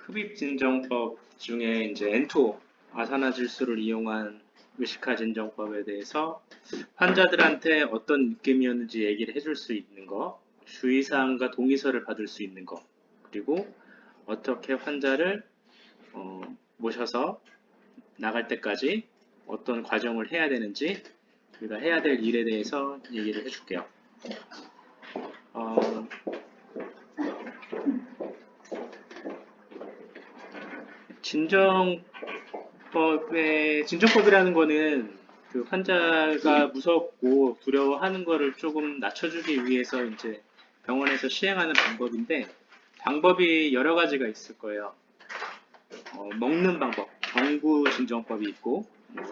흡입진정법 중에 이제 엔토 아산화질소를 이용한 의식화 진정법에 대해서 환자들한테 어떤 느낌이었는지 얘기를 해줄 수 있는 거, 주의사항과 동의서를 받을 수 있는 거, 그리고 어떻게 환자를 모셔서 나갈 때까지 어떤 과정을 해야 되는지, 우리가 해야 될 일에 대해서 얘기를 해줄게요. 진정법이라는 거는 그 환자가 무섭고 두려워하는 거를 조금 낮춰주기 위해서 이제 병원에서 시행하는 방법인데, 방법이 여러 가지가 있을 거예요. 먹는 방법, 경구 진정법이 있고,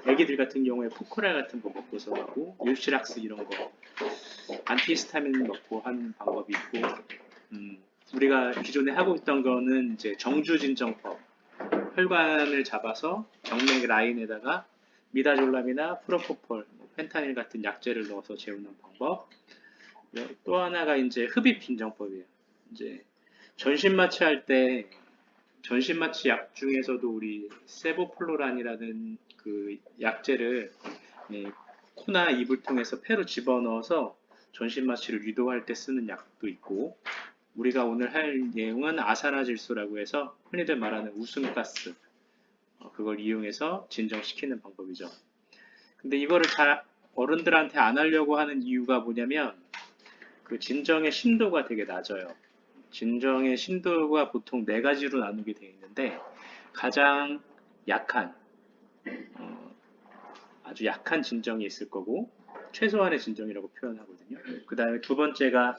애기들 같은 경우에 포크랄 같은 거 먹고서 하고, 율시락스 이런 거, 안티히스타민 먹고 하는 방법이 있고, 우리가 기존에 하고 있던 거는 이제 정주 진정법, 혈관을 잡아서 정맥 라인에다가 미다졸람이나 프로포폴, 펜타닐 같은 약재를 넣어서 재우는 방법. 또 하나가 이제 흡입 진정법이에요. 이제 전신마취 할 때 전신마취 약 중에서도 우리 세보플로란이라는 그 약재를 코나 입을 통해서 폐로 집어넣어서 전신마취를 유도할 때 쓰는 약도 있고, 우리가 오늘 할 내용은 아산화질소라고 해서 흔히들 말하는 웃음가스, 그걸 이용해서 진정시키는 방법이죠. 근데 이거를 잘 어른들한테 안 하려고 하는 이유가 뭐냐면, 그 진정의 심도가 되게 낮아요. 진정의 심도가 보통 4가지로 나누게 되어 있는데, 가장 약한, 아주 약한 진정이 있을 거고, 최소한의 진정이라고 표현하거든요. 그 다음에 두 번째가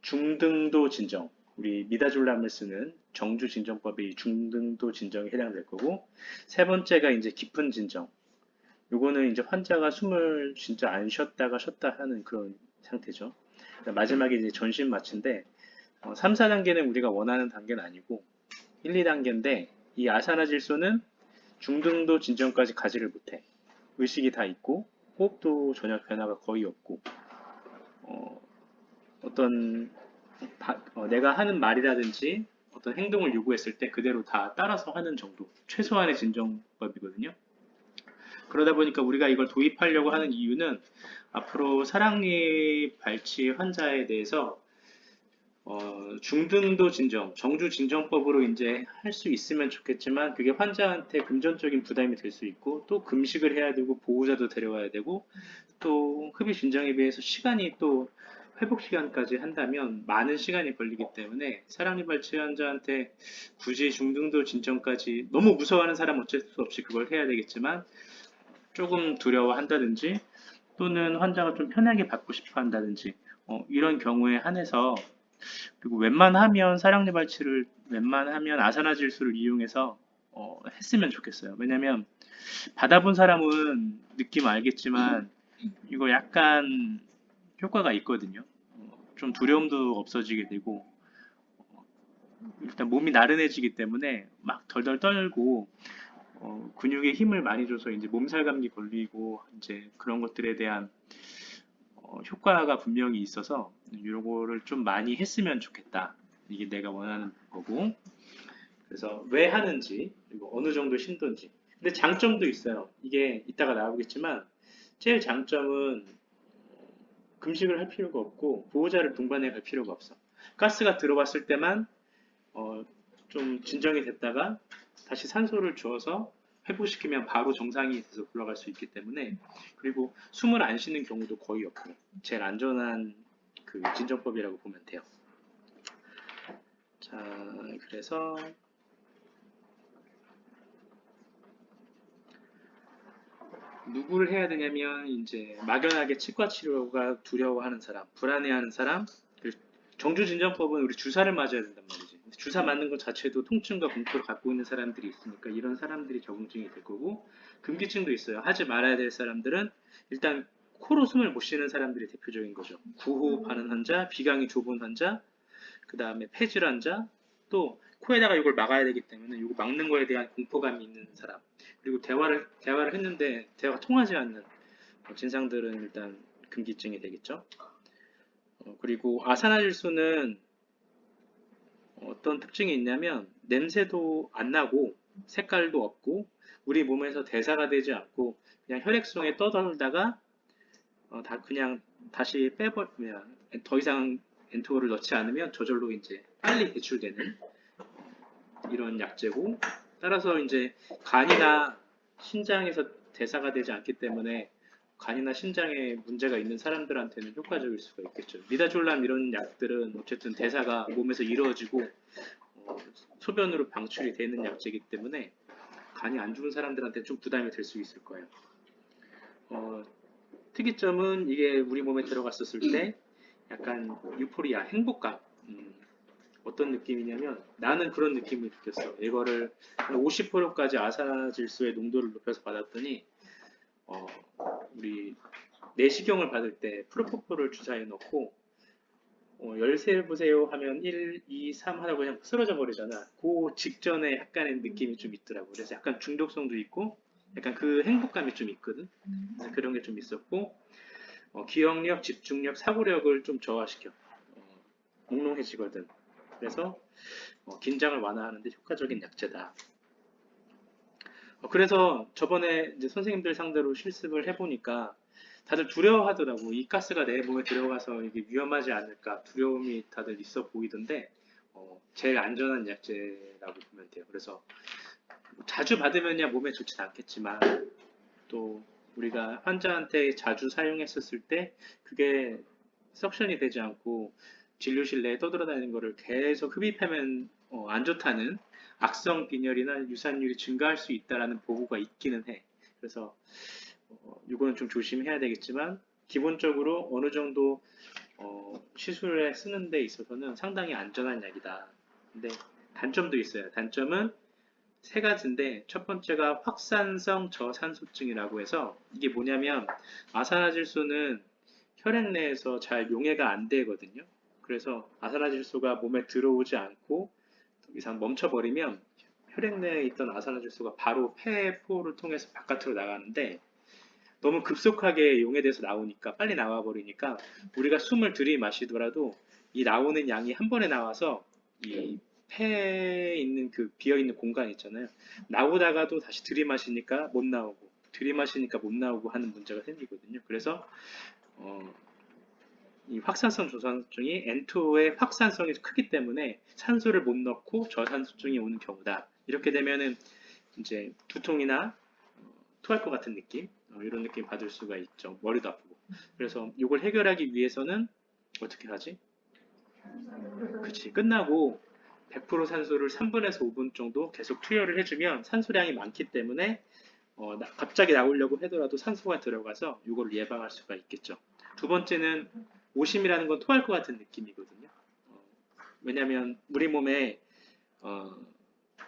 중등도 진정, 우리 미다졸람을 쓰는 정주 진정법의 중등도 진정에 해당될 거고, 세 번째가 이제 깊은 진정. 요거는 이제 환자가 숨을 진짜 안 쉬었다가 쉬었다 하는 그런 상태죠. 마지막에 이제 전신 마취인데, 3, 4단계는 우리가 원하는 단계는 아니고 1, 2단계인데, 이 아산화질소는 중등도 진정까지 가지를 못해. 의식이 다 있고 호흡도 전혀 변화가 거의 없고, 내가 하는 말이라든지 어떤 행동을 요구했을 때 그대로 다 따라서 하는 정도, 최소한의 진정법이거든요. 그러다 보니까 우리가 이걸 도입하려고 하는 이유는, 앞으로 사랑니 발치 환자에 대해서 중등도 진정, 정주 진정법으로 이제 할 수 있으면 좋겠지만, 그게 환자한테 금전적인 부담이 될 수 있고, 또 금식을 해야 되고 보호자도 데려와야 되고, 또 흡입 진정에 비해서 시간이 또 회복 시간까지 한다면 많은 시간이 걸리기 때문에, 사랑니 발치 환자한테 굳이 중등도 진정까지, 너무 무서워하는 사람 어쩔 수 없이 그걸 해야 되겠지만, 조금 두려워한다든지 또는 환자가 좀 편하게 받고 싶어 한다든지, 이런 경우에 한해서, 그리고 웬만하면 사랑니 발치를 웬만하면 아산화질소를 이용해서 했으면 좋겠어요. 왜냐면 받아본 사람은 느낌 알겠지만 이거 약간 효과가 있거든요. 좀 두려움도 없어지게 되고, 일단 몸이 나른해지기 때문에 막 덜덜 떨고, 근육에 힘을 많이 줘서 이제 몸살 감기 걸리고 이제 그런 것들에 대한 효과가 분명히 있어서, 이런 거를 좀 많이 했으면 좋겠다. 이게 내가 원하는 거고, 그래서 왜 하는지, 그리고 어느 정도 신도인지. 근데 장점도 있어요. 이게 이따가 나오겠지만, 제일 장점은 금식을 할 필요가 없고 보호자를 동반해 갈 필요가 없어. 가스가 들어왔을 때만 좀 진정이 됐다가 다시 산소를 주어서 회복시키면 바로 정상이 돼서 올라갈 수 있기 때문에, 그리고 숨을 안 쉬는 경우도 거의 없고 제일 안전한 그 진정법이라고 보면 돼요. 자, 그래서 누구를 해야 되냐면, 이제 막연하게 치과 치료가 두려워하는 사람, 불안해하는 사람. 정주 진정법은 우리 주사를 맞아야 된단 말이지. 주사 맞는 것 자체도 통증과 공포를 갖고 있는 사람들이 있으니까 이런 사람들이 적응증이 될 거고, 금기증도 있어요. 하지 말아야 될 사람들은 일단 코로 숨을 못 쉬는 사람들이 대표적인 거죠. 구호흡하는 환자, 비강이 좁은 환자, 그 다음에 폐질 환자, 또 코에다가 이걸 막아야 되기 때문에 이거 막는 거에 대한 공포감이 있는 사람, 그리고 대화를 했는데 대화가 통하지 않는 진상들은 일단 금기증이 되겠죠. 그리고 아산화질소는 어떤 특징이 있냐면, 냄새도 안 나고 색깔도 없고 우리 몸에서 대사가 되지 않고 그냥 혈액순환에 떠돌다가 다 그냥 다시 빼버리면 더 이상 엔토를 넣지 않으면 저절로 이제 빨리 배출되는 이런 약제고 따라서 이제 간이나 신장에서 대사가 되지 않기 때문에 간이나 신장에 문제가 있는 사람들한테는 효과적일 수가 있겠죠. 미다졸람 이런 약들은 어쨌든 대사가 몸에서 이루어지고 소변으로 방출이 되는 약제이기 때문에 간이 안 좋은 사람들한테 좀 부담이 될 수 있을 거예요. 특이점은 이게 우리 몸에 들어갔었을 때 약간 유포리아, 행복감. 어떤 느낌이냐면 나는 그런 느낌을 느꼈어. 이거를 한 50%까지 아산화질소의 농도를 높여서 받았더니 우리 내시경을 받을 때 프로포폴을 주사에 넣고 열쇠 보세요 하면 1, 2, 3 하다고 그냥 쓰러져 버리잖아. 그 직전에 약간의 느낌이 좀 있더라고. 그래서 약간 중독성도 있고 약간 그 행복감이 좀 있거든. 그런 게 좀 있었고 기억력, 집중력, 사고력을 좀 저하시켜. 몽롱해지거든. 그래서 긴장을 완화하는 데 효과적인 약제다. 그래서 저번에 이제 선생님들 상대로 실습을 해보니까 다들 두려워하더라고. 이 가스가 내 몸에 들어가서 이게 위험하지 않을까 두려움이 다들 있어 보이던데 제일 안전한 약제라고 보면 돼요. 그래서 자주 받으면야 몸에 좋진 않겠지만 또 우리가 환자한테 자주 사용했었을 때 그게 석션이 되지 않고 진료실 내에 떠돌아다니는 거를 계속 흡입하면 안 좋다는 악성 빈혈이나 유산율이 증가할 수 있다라는 보고가 있기는 해. 그래서 이거는 좀 조심해야 되겠지만 기본적으로 어느 정도 시술에 쓰는 데 있어서는 상당히 안전한 약이다. 근데 단점도 있어요. 단점은 세 가지인데 첫 번째가 확산성 저산소증이라고 해서 이게 뭐냐면 아산화질소는 혈액 내에서 잘 용해가 안 되거든요. 그래서 아산화질소가 몸에 들어오지 않고 더 이상 멈춰버리면 혈액 내에 있던 아산화질소가 바로 폐포를 통해서 바깥으로 나가는데 너무 급속하게 용해돼서 나오니까 빨리 나와버리니까 우리가 숨을 들이마시더라도 이 나오는 양이 한 번에 나와서 이 폐에 있는 그 비어있는 공간 있잖아요. 나오다가도 다시 들이마시니까 못 나오고 들이마시니까 못 나오고 하는 문제가 생기거든요. 그래서 이 확산성 저산소증이 N2의 확산성이 크기 때문에 산소를 못 넣고 저산소증이 오는 경우다. 이렇게 되면은 이제 두통이나 토할 것 같은 느낌 이런 느낌 받을 수가 있죠. 머리도 아프고. 그래서 이걸 해결하기 위해서는 어떻게 하지? 그치. 끝나고 100% 산소를 3분에서 5분 정도 계속 투여를 해주면 산소량이 많기 때문에 갑자기 나오려고 하더라도 산소가 들어가서 이걸 예방할 수가 있겠죠. 두 번째는 오심이라는 건 토할 것 같은 느낌이거든요. 왜냐하면 우리 몸에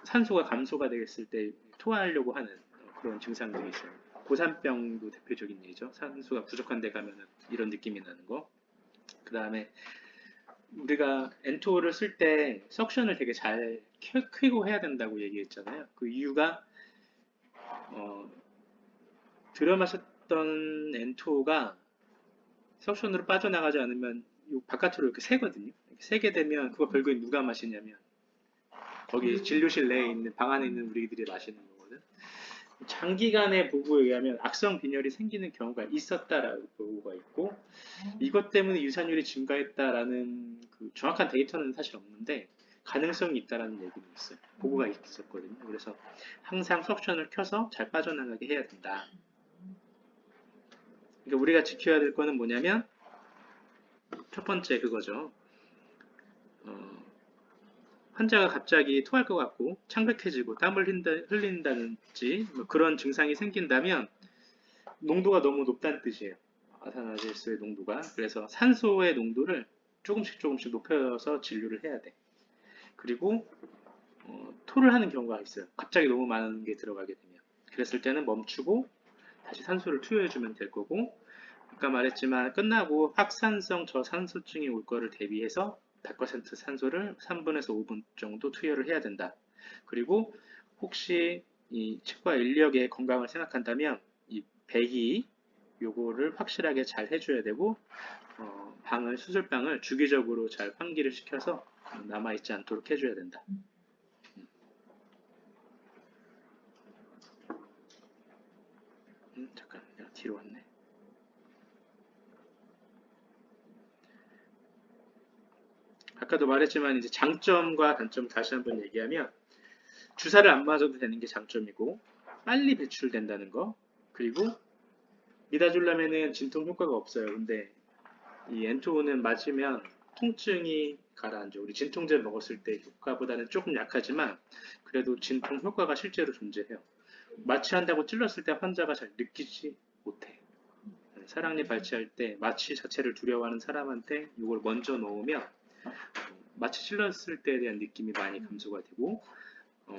산소가 감소가 되었을 때 토하려고 하는 그런 증상들이 있어요. 고산병도 대표적인 예죠. 산소가 부족한 데 가면은 이런 느낌이 나는 거. 그 다음에 우리가 N2O를 쓸 때 석션을 되게 잘 켜고 해야 된다고 얘기했잖아요. 그 이유가 들여 마셨던 N2O가 석션으로 빠져나가지 않으면 바깥으로 이렇게 새거든요. 이렇게 새게 되면 그거 결국엔 누가 마시냐면 거기 진료실 내에 있는 방 안에 있는 우리들이 마시는 거거든. 장기간의 보고에 의하면 악성 빈혈이 생기는 경우가 있었다라고 보고가 있고 이것 때문에 유산율이 증가했다라는 그 정확한 데이터는 사실 없는데 가능성이 있다라는 얘기도 있어요. 보고가 있었거든요. 그래서 항상 석션을 켜서 잘 빠져나가게 해야 된다. 그러니까 우리가 지켜야 될 거는 뭐냐면 첫 번째 그거죠. 환자가 갑자기 토할 것 같고 창백해지고 땀을 흘린다든지 뭐 그런 증상이 생긴다면 농도가 너무 높다는 뜻이에요. 아산화질소의 농도가. 그래서 산소의 농도를 조금씩 높여서 진료를 해야 돼. 그리고 토를 하는 경우가 있어요. 갑자기 너무 많은 게 들어가게 되면. 그랬을 때는 멈추고 다시 산소를 투여해주면 될 거고 아까 말했지만 끝나고 확산성 저산소증이 올 거를 대비해서 100% 산소를 3분에서 5분 정도 투여를 해야 된다. 그리고 혹시 이 치과 인력의 건강을 생각한다면 이 배기 요거를 확실하게 잘 해줘야 되고 수술방을 주기적으로 잘 환기를 시켜서 남아있지 않도록 해줘야 된다. 뒤로 왔네. 아까도 말했지만 이제 장점과 단점 다시 한번 얘기하면 주사를 안 맞아도 되는 게 장점이고 빨리 배출된다는 거. 그리고 미다졸람에는 진통 효과가 없어요. 근데 이 엔토는 맞으면 통증이 가라앉죠. 우리 진통제 먹었을 때 효과보다는 조금 약하지만 그래도 진통 효과가 실제로 존재해요. 마취한다고 찔렀을 때 환자가 잘 느끼지 못해. 사랑니 발치할 때 마취 자체를 두려워하는 사람한테 이걸 먼저 넣으면 마취 찔렀을 때에 대한 느낌이 많이 감소가 되고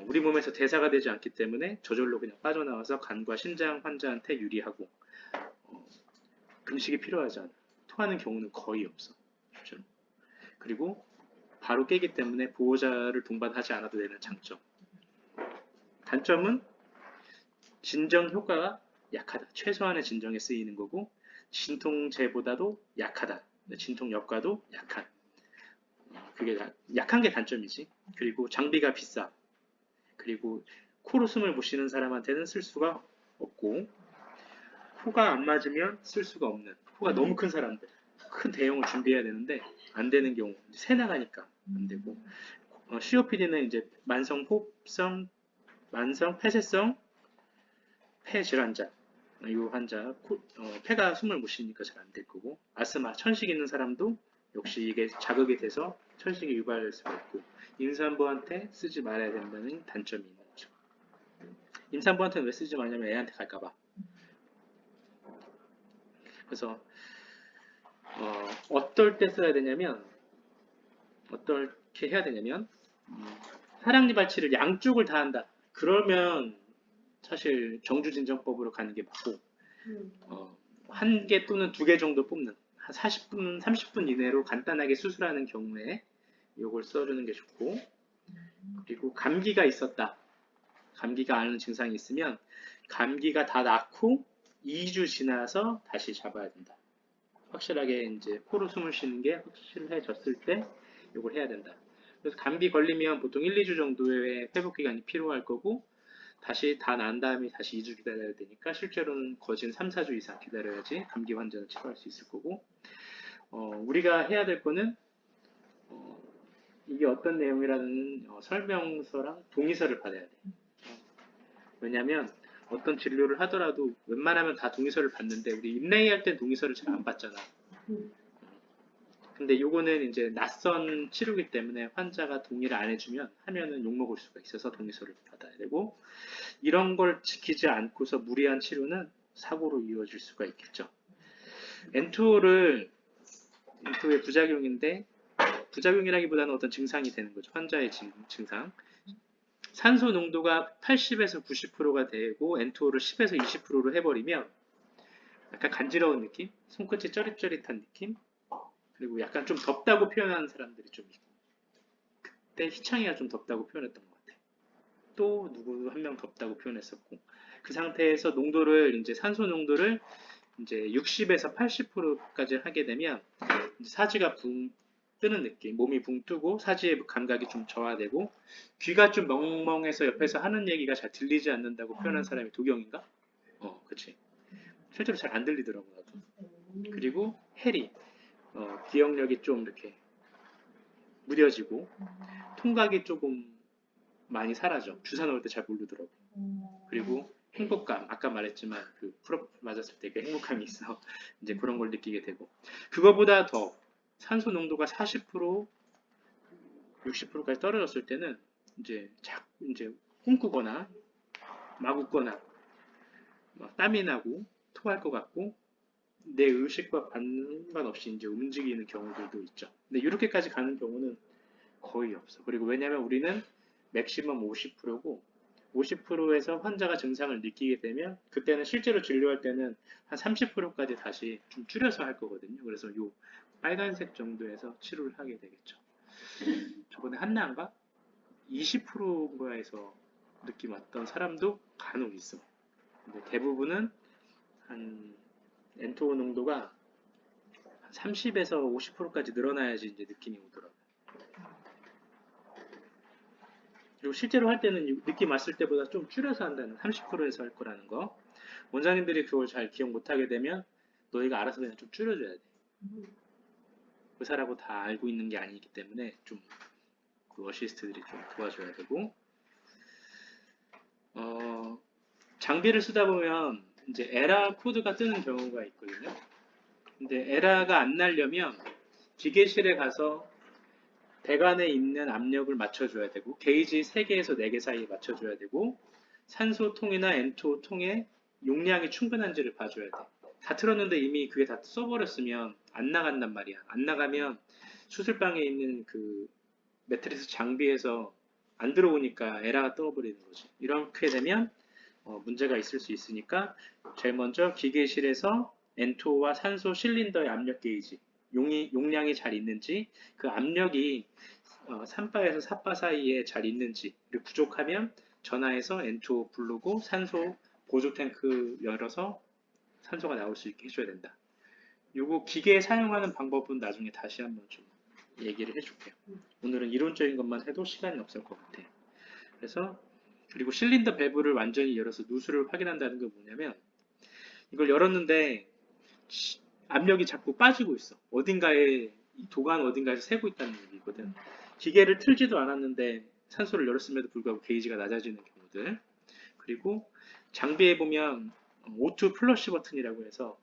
우리 몸에서 대사가 되지 않기 때문에 저절로 그냥 빠져나와서 간과 신장 환자한테 유리하고 금식이 필요하지 않아. 토하는 경우는 거의 없어. 실제로. 그리고 바로 깨기 때문에 보호자를 동반하지 않아도 되는 장점. 단점은 진정 효과가 약하다. 최소한의 진정에 쓰이는 거고 진통제보다도 약하다. 진통 효과도 약한. 그게 약한 게 단점이지. 그리고 장비가 비싸. 그리고 코로 숨을 못 쉬는 사람한테는 쓸 수가 없고 코가 안 맞으면 쓸 수가 없는 코가 너무 큰 사람들 큰 대용을 준비해야 되는데 안 되는 경우 새 나가니까 안 되고 COPD는 이제 만성 호흡성 만성 폐쇄성 폐질환자 이 환자 폐가 숨을 못 쉬니까 잘 안 될 거고 아스마 천식 있는 사람도 역시 이게 자극이 돼서 천식이 유발될 수가 있고 임산부한테 쓰지 말아야 된다는 단점이 있는 거죠. 임산부한테는 왜 쓰지 말냐면 애한테 갈까봐. 그래서 어떨 때 써야 되냐면 어떻게 해야 되냐면 사랑니 발치를 양쪽을 다 한다. 그러면 사실 정주진정법으로 가는 게 맞고 한 개 또는 두 개 정도 뽑는 한 40분, 30분 이내로 간단하게 수술하는 경우에 이걸 써주는 게 좋고 그리고 감기가 있었다. 감기가 앓는 증상이 있으면 감기가 다 낫고 2주 지나서 다시 잡아야 된다. 확실하게 이제 코로 숨을 쉬는 게 확실해졌을 때 이걸 해야 된다. 그래서 감기 걸리면 보통 1, 2주 정도의 회복 기간이 필요할 거고 다시 다 난 다음에 다시 2주 기다려야 되니까 실제로는 거진 3, 4주 이상 기다려야지 감기 환자는 치료할 수 있을 거고 우리가 해야 될 거는 이게 어떤 내용이라는 설명서랑 동의서를 받아야 돼. 왜냐하면 어떤 진료를 하더라도 웬만하면 다 동의서를 받는데 우리 임레이 할 때 동의서를 잘 안 받잖아. 근데 요거는 이제 낯선 치료기 때문에 환자가 동의를 안 해주면 하면은 욕먹을 수가 있어서 동의서를 받아야 되고 이런 걸 지키지 않고서 무리한 치료는 사고로 이어질 수가 있겠죠. 엔투의 부작용인데 부작용이라기보다는 어떤 증상이 되는 거죠. 환자의 증상. 산소 농도가 80에서 90%가 되고 N2O를 10에서 20%로 해버리면 약간 간지러운 느낌, 손끝이 쩌릿쩌릿한 느낌, 그리고 약간 좀 덥다고 표현하는 사람들이 좀 있고 그때 희창이가 좀 덥다고 표현했던 것 같아. 또 누구 한 명 덥다고 표현했었고 그 상태에서 농도를 이제 산소 농도를 이제 60에서 80%까지 하게 되면 사지가 붕 뜨는 느낌, 몸이 붕 뜨고 사지의 감각이 좀 저하되고 귀가 좀 멍멍해서 옆에서 하는 얘기가 잘 들리지 않는다고 표현한 사람이 도경인가? 그치. 실제로 잘 안 들리더라고 나도. 그리고 해리, 기억력이 좀 이렇게 무뎌지고 통각이 조금 많이 사라져. 주사 넣을 때 잘 모르더라고. 그리고 행복감, 아까 말했지만 그 풀업 맞았을 때 그 행복감이 있어. 이제 그런 걸 느끼게 되고 그거보다 더 산소 농도가 40%, 60%까지 떨어졌을 때는 이제 꿈꾸거나 막 웃거나 막 땀이 나고 토할 것 같고 내 의식과 상관없이 이제 움직이는 경우들도 있죠. 근데 이렇게까지 가는 경우는 거의 없어. 그리고 왜냐면 우리는 맥시멈 50%고 50%에서 환자가 증상을 느끼게 되면 그때는 실제로 진료할 때는 한 30%까지 다시 좀 줄여서 할 거거든요. 그래서 요 빨간색 정도에서 치료를 하게 되겠죠. 저번에 한나인가 20%인가에서 느낌 왔던 사람도 간혹 있어. 근데 대부분은 한 엔토 농도가 30에서 50%까지 늘어나야지 이제 느낌이 오더라고요. 그리고 실제로 할 때는 느낌 왔을 때보다 좀 줄여서 한다는 30%에서 할 거라는 거. 원장님들이 그걸 잘 기억 못하게 되면 너희가 알아서 그냥 좀 줄여줘야 돼. 의사라고 다 알고 있는 게 아니기 때문에 좀 그 어시스트들이 좀 도와줘야 되고, 장비를 쓰다 보면 이제 에라 코드가 뜨는 경우가 있거든요. 근데 에라가 안 나려면 기계실에 가서 배관에 있는 압력을 맞춰줘야 되고, 게이지 3개에서 4개 사이에 맞춰줘야 되고, 산소통이나 엔토 통에 용량이 충분한지를 봐줘야 돼. 다 틀었는데 이미 그게 다 써버렸으면 안 나간단 말이야. 안 나가면 수술방에 있는 그 매트리스 장비에서 안 들어오니까 에라가 떠버리는 거지. 이렇게 되면 문제가 있을 수 있으니까 제일 먼저 기계실에서 엔토와 산소 실린더의 압력 게이지, 용량이 잘 있는지, 그 압력이 3바에서 4바 사이에 잘 있는지, 그리고 부족하면 전화해서 엔토 부르고 산소 보조 탱크 열어서 산소가 나올 수 있게 해줘야 된다. 요거 기계 사용하는 방법은 나중에 다시 한번 좀 얘기를 해줄게요. 오늘은 이론적인 것만 해도 시간이 없을 것 같아. 그래서 그리고 실린더 밸브를 완전히 열어서 누수를 확인한다는 게 뭐냐면, 이걸 열었는데 압력이 자꾸 빠지고 있어. 어딘가에 도관 어딘가에서 새고 있다는 얘기거든. 기계를 틀지도 않았는데 산소를 열었음에도 불구하고 게이지가 낮아지는 경우들. 그리고 장비에 보면 O2 플러시 버튼이라고 해서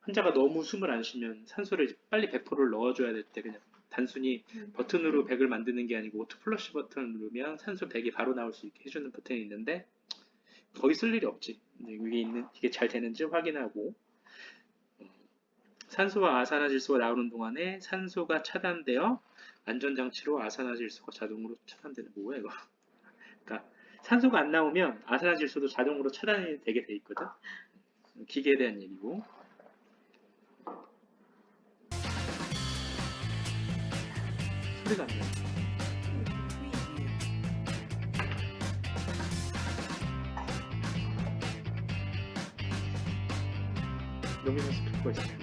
환자가 너무 숨을 안 쉬면 산소를 빨리 100%를 넣어줘야 될 때 그냥 단순히 버튼으로 100을 만드는 게 아니고 O2 플러시 버튼을 누르면 산소 100이 바로 나올 수 있게 해주는 버튼이 있는데 거의 쓸 일이 없지. 이게 잘 되는지 확인하고, 산소와 아산화질소가 나오는 동안에 산소가 차단되어 안전장치로 아산화질소가 자동으로 차단되는, 뭐야 이거. 그러니까 산소가 안 나오면 아산화질소도 자동으로 차단이 되게 돼 있거든. 기계에 대한 얘기고. 소리가 안 나. 여기는 스피커 있어요.